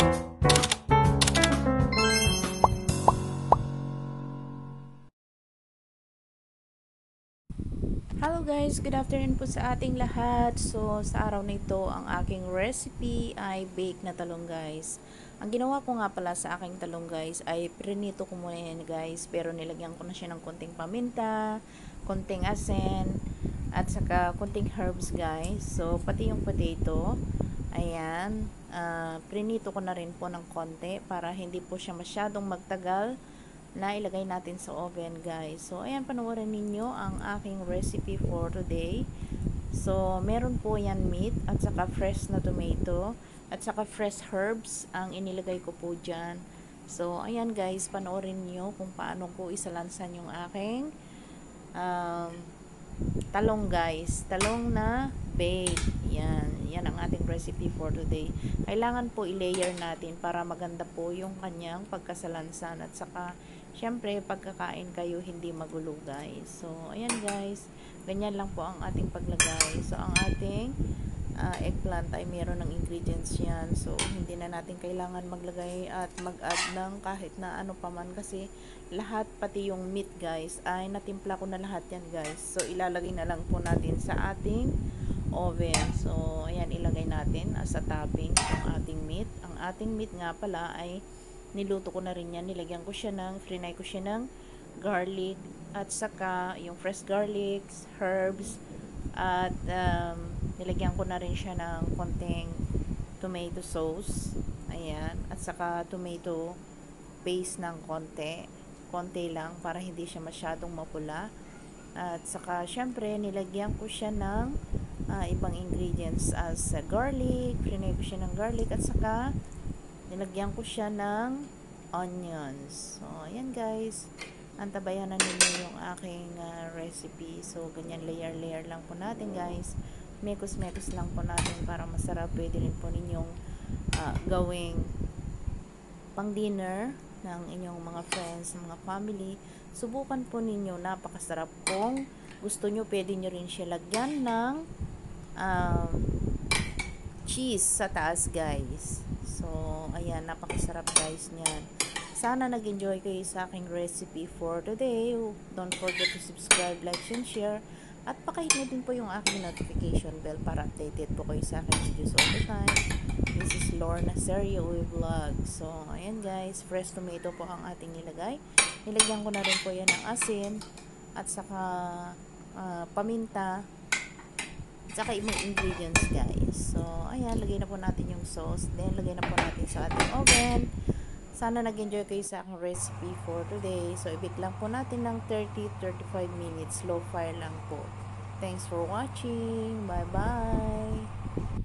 Hello guys, good afternoon po sa ating lahat. So, sa araw na ito, ang aking recipe ay bake na talong guys. Ang ginawa ko nga pala sa aking talong guys ay prinito ko muna yan guys. Pero nilagyan ko na siya ng konting paminta, konting asin, at saka konting herbs guys. So, pati yung potato, ayan, prinito ko na rin po ng konti para hindi po siya masyadong magtagal na ilagay natin sa oven guys. So ayan, panoorin ninyo ang aking recipe for today. So meron po yan meat at saka fresh na tomato at saka fresh herbs ang inilagay ko po dyan. So ayan guys, panoorin nyo kung paano ko isalansan yung aking um, talong guys. Talong na baked. Yan ang ating recipe for today. Kailangan po i-layer natin para maganda po yung kanyang pagkasalansan at saka syempre pagkakain kayo hindi magulo guys. So ayan guys, ganyan lang po ang ating paglagay. So ang ating eggplant ay meron ng ingredients yan. So hindi na natin kailangan maglagay at mag-add ng kahit na ano pa man kasi lahat pati yung meat guys ay natimpla ko na lahat yan guys. So ilalagay na lang po natin sa ating oven. So ayan, ilagay natin as a topping ang ating meat. Ang ating meat nga pala ay niluto ko na rin yan. Nilagyan ko siya frinay ko siya ng garlic at saka yung fresh garlic, herbs at nilagyan ko na rin siya ng konting tomato sauce. Ayan, at saka tomato paste ng konti lang para hindi siya masyadong mapula. At saka syempre nilagyan ko siya ng ibang ingredients as garlic, frinay ko siya ng garlic at saka nilagyan ko siya ng onions. So ayan guys, antabayan na ninyo yung aking recipe. So ganyan layer lang po natin guys, mekos lang po natin para masarap. Pwede rin po ninyong gawing pang dinner ng inyong mga friends, mga family. Subukan po ninyo, napakasarap. Kung gusto nyo, pwede nyo rin siya lagyan ng cheese sa taas guys. So ayan, napakasarap guys niyan. Sana nag-enjoy kayo sa aking recipe for today. Don't forget to subscribe, like, and share. At pakihit na din po yung aking notification bell para updated po kayo sa aking videos all the time. This is Lorna Serio Vlog. So, ayan guys, fresh tomato po ang ating nilagay. Nilagyan ko na rin po yan ng asin at saka paminta at saka ibang ingredients guys. So, ayan, lagay na po natin yung sauce. Then, lagay na po natin sa ating oven. Sana nag-enjoy kayo sa aking recipe for today. So, i-bake lang po natin ng 30-35 minutes. Low fire lang po. Thanks for watching. Bye-bye!